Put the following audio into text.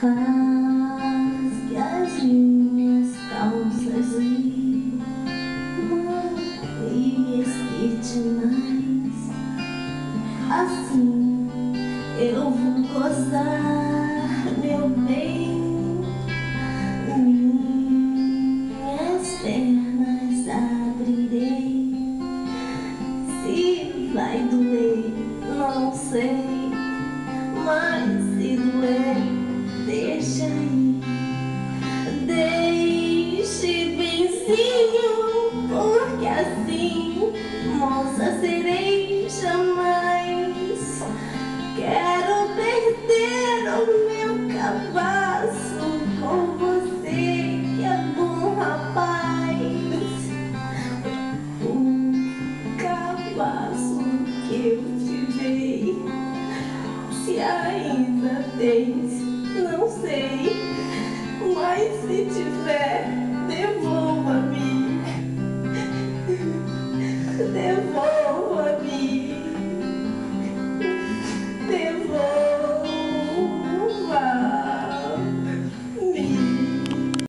Rasgue as minhas calças e excite mais. Assim eu vou gozar, meu bem. Minhas pernas abrirei. Se vai doer, não sei, mas se doer, deixa aí. Deixe benzinho, porque assim moça serei jamais. Quero perder o meu cabaço com você, que é bom rapaz. O cabaço que eu te dei, se ainda tens, não sei, mas se tiver, devolve.